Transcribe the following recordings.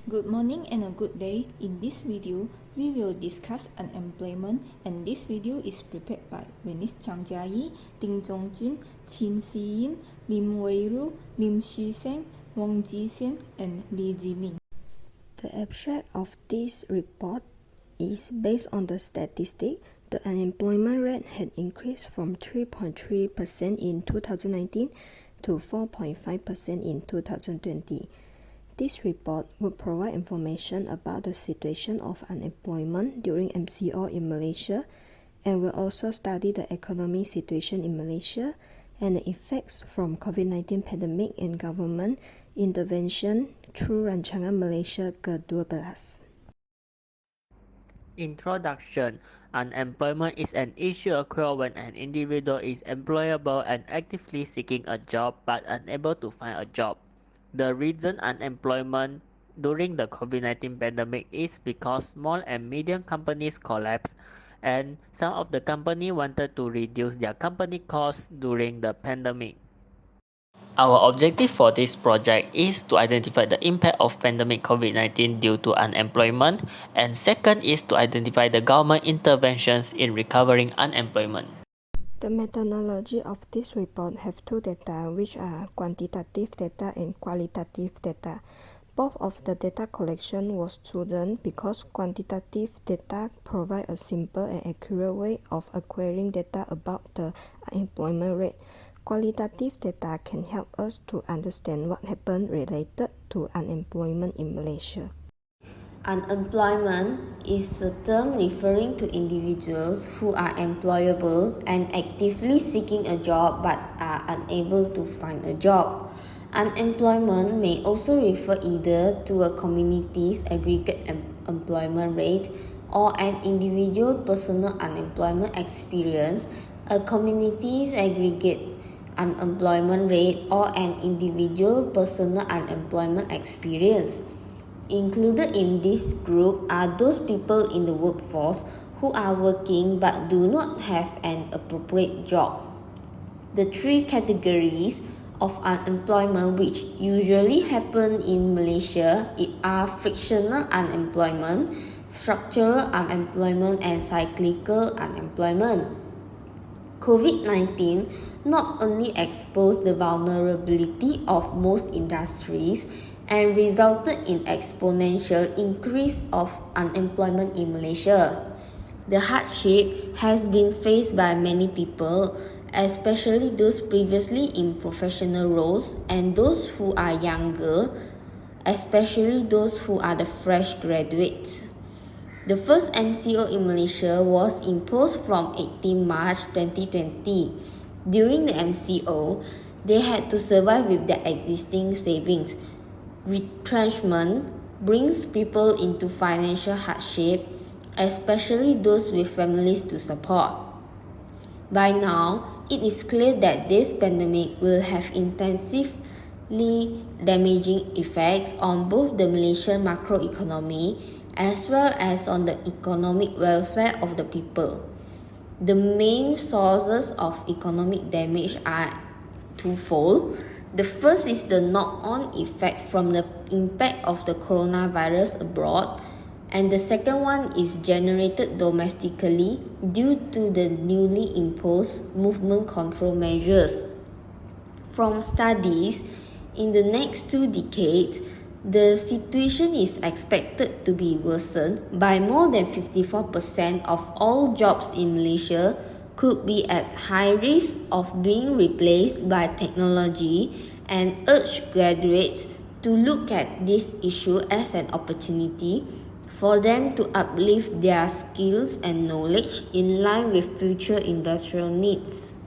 Good morning and a good day. In this video, we will discuss unemployment, and this video is prepared by Venice Chang Jia-yi, Ding Zhongjun, Qin Si-yin, Lim Wei-ru, Lim Xu-seng, Wang Ji-xian, and Li Ziming. The abstract of this report is based on the statistic. The unemployment rate had increased from 3.3% in 2019 to 4.5% in 2020. This report will provide information about the situation of unemployment during MCO in Malaysia and will also study the economic situation in Malaysia and the effects from COVID-19 pandemic and government intervention through Rancangan Malaysia ke-12. Introduction. Unemployment is an issue occurring when an individual is employable and actively seeking a job but unable to find a job. The reason unemployment during the COVID-19 pandemic is because small and medium companies collapsed and some of the companies wanted to reduce their company costs during the pandemic. Our objective for this project is to identify the impact of pandemic COVID-19 due to unemployment, and second is to identify the government interventions in recovering unemployment. The methodology of this report have two data, which are quantitative data and qualitative data. Both of the data collection was chosen because quantitative data provide a simple and accurate way of acquiring data about the unemployment rate. Qualitative data can help us to understand what happened related to unemployment in Malaysia. Unemployment is a term referring to individuals who are employable and actively seeking a job but are unable to find a job. Unemployment may also refer either to a community's aggregate employment rate or an individual personal unemployment experience, a community's aggregate unemployment rate, or an individual personal unemployment experience. Included in this group are those people in the workforce who are working but do not have an appropriate job. The three categories of unemployment which usually happen in Malaysia are frictional unemployment, structural unemployment, and cyclical unemployment. COVID-19 not only exposed the vulnerability of most industries and resulted in exponential increase of unemployment in Malaysia. The hardship has been faced by many people, especially those previously in professional roles and those who are younger, especially those who are the fresh graduates. The first MCO in Malaysia was imposed from 18 March 2020. During the MCO, they had to survive with their existing savings. Retrenchment brings people into financial hardship, especially those with families to support. By now, it is clear that this pandemic will have intensively damaging effects on both the Malaysian macroeconomy as well as on the economic welfare of the people. The main sources of economic damage are twofold. The first is the knock-on effect from the impact of the coronavirus abroad, and the second one is generated domestically due to the newly imposed movement control measures. From studies, in the next 2 decades, the situation is expected to be worsened by more than 54% of all jobs in Malaysia could be at high risk of being replaced by technology, and urge graduates to look at this issue as an opportunity for them to uplift their skills and knowledge in line with future industrial needs.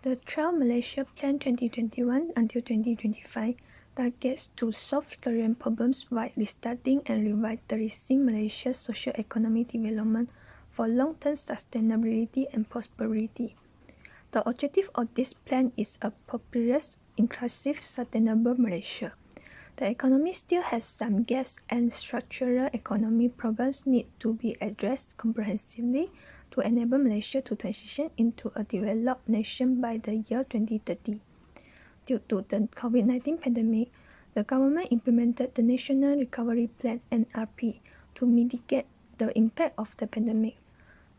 The 12 Malaysia Plan 2021 until 2025 targets to solve current problems while restarting and revitalizing Malaysia's socio-economic development for long-term sustainability and prosperity. The objective of this plan is a prosperous, inclusive, sustainable Malaysia. The economy still has some gaps and structural economic problems need to be addressed comprehensively to enable Malaysia to transition into a developed nation by the year 2030. Due to the COVID-19 pandemic, the government implemented the National Recovery Plan (NRP) to mitigate the impact of the pandemic.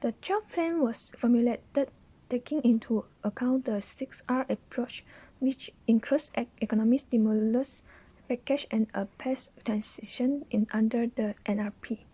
The 12th plan was formulated taking into account the 6R approach, which includes economic stimulus package and a phased transition under the NRP.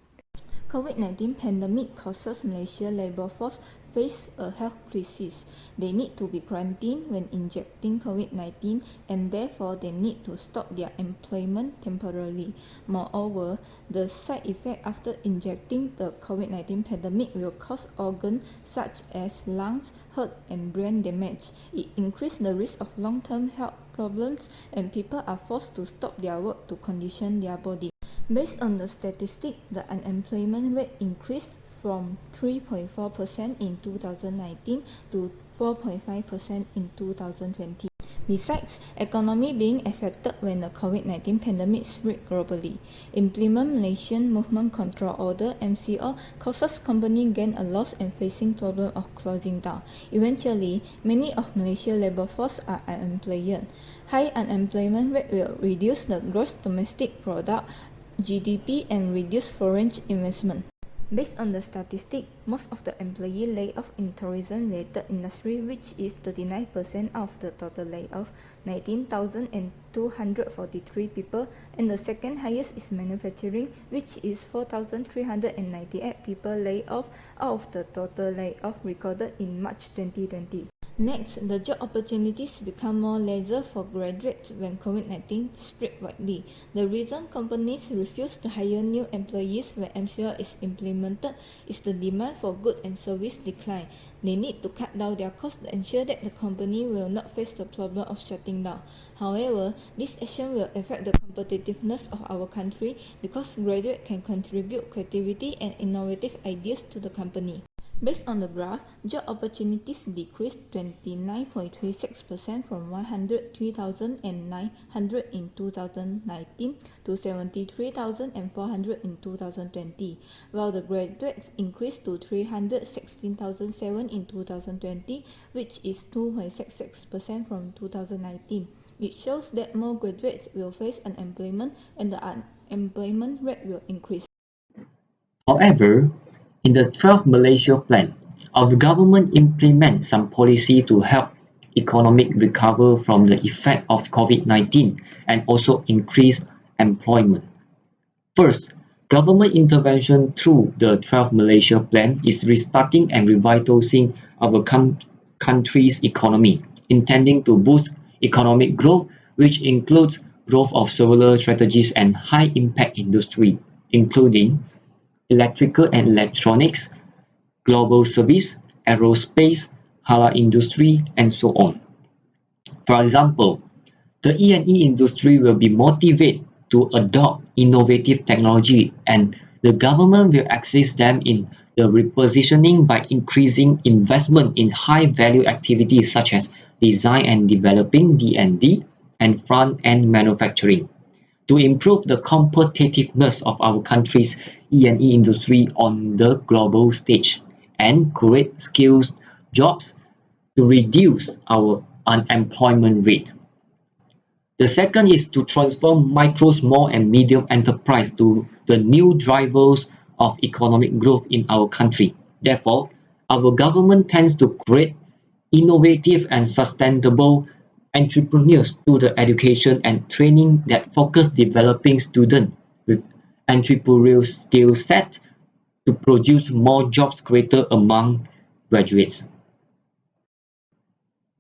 COVID-19 pandemic causes Malaysia labour force face a health crisis. They need to be quarantined when injecting COVID-19 and therefore they need to stop their employment temporarily. Moreover, the side effect after injecting the COVID-19 pandemic will cause organs such as lungs, heart and brain damage. It increases the risk of long-term health problems and people are forced to stop their work to condition their body. Based on the statistic, the unemployment rate increased from 3.4% in 2019 to 4.5% in 2020. Besides, economy being affected when the COVID-19 pandemic spread globally. Implement Malaysian Movement Control Order (MCO) causes company gain a loss and facing problem of closing down. Eventually, many of Malaysia labour force are unemployed. High unemployment rate will reduce the gross domestic product (GDP) and reduce foreign investment. Based on the statistic, most of the employees lay off in tourism-related industry, which is 39% of the total layoff, 19,243 people, and the second highest is manufacturing, which is 4,398 people laid off out of the total layoff recorded in March 2020. Next, the job opportunities become more lesser for graduates when COVID-19 spread widely. The reason companies refuse to hire new employees when MCO is implemented is the demand for goods and service decline. They need to cut down their costs to ensure that the company will not face the problem of shutting down. However, this action will affect the competitiveness of our country because graduates can contribute creativity and innovative ideas to the company. Based on the graph, job opportunities decreased 29.36% from 103,900 in 2019 to 73,400 in 2020, while the graduates increased to 316,007 in 2020, which is 2.66% from 2019. It shows that more graduates will face unemployment and the unemployment rate will increase. However, in the 12th Malaysia Plan, our government implements some policy to help economic recover from the effect of COVID-19 and also increase employment. First, government intervention through the 12th Malaysia Plan is restarting and revitalizing our country's economy, intending to boost economic growth, which includes growth of several strategies and high-impact industry, including electrical and electronics, global service, aerospace, halal industry, and so on. For example, the E&E industry will be motivated to adopt innovative technology and the government will access them in the repositioning by increasing investment in high-value activities such as design and developing (D&D) and front-end manufacturing, to improve the competitiveness of our country's E&E industry on the global stage and create skills jobs to reduce our unemployment rate. The second is to transform micro, small and medium enterprise to the new drivers of economic growth in our country. Therefore, our government tends to create innovative and sustainable entrepreneurs through the education and training that focus developing students with entrepreneurial skill set to produce more jobs created among graduates.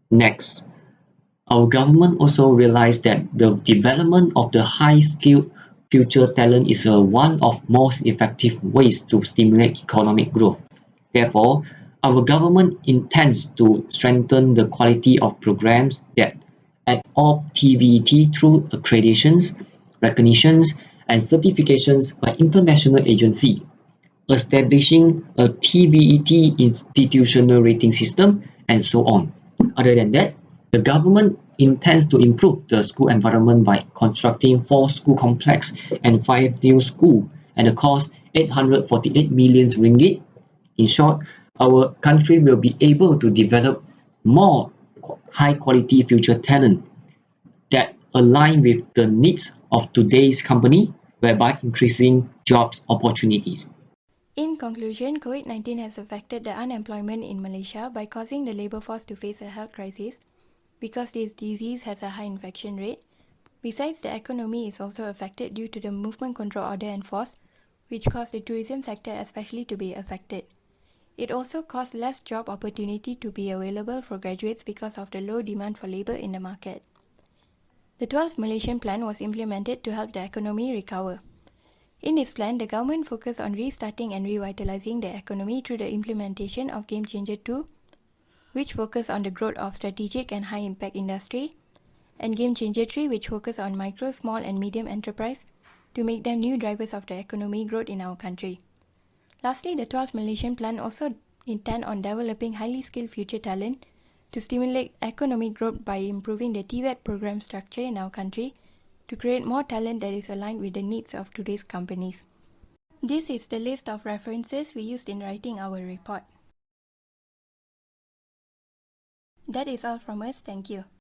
Next, our government also realized that the development of the high-skilled future talent is one of most effective ways to stimulate economic growth. Therefore, our government intends to strengthen the quality of programs that at all TVET through accreditations, recognitions, and certifications by international agencies, establishing a TVET institutional rating system, and so on. Other than that, the government intends to improve the school environment by constructing 4 school complexes and 5 new schools at a cost 848 million ringgit. In short, our country will be able to develop more high-quality future talent that align with the needs of today's company, whereby increasing jobs opportunities. In conclusion, COVID-19 has affected the unemployment in Malaysia by causing the labour force to face a health crisis because this disease has a high infection rate. Besides, the economy is also affected due to the movement control order enforced, which caused the tourism sector especially to be affected. It also caused less job opportunity to be available for graduates because of the low demand for labour in the market. The 12th Malaysian Plan was implemented to help the economy recover. In this plan, the government focused on restarting and revitalizing the economy through the implementation of Game Changer 2, which focused on the growth of strategic and high-impact industry, and Game Changer 3, which focused on micro, small and medium enterprise to make them new drivers of the economy growth in our country. Lastly, the 12th Malaysian Plan also intend on developing highly skilled future talent to stimulate economic growth by improving the TVET program structure in our country to create more talent that is aligned with the needs of today's companies. This is the list of references we used in writing our report. That is all from us. Thank you.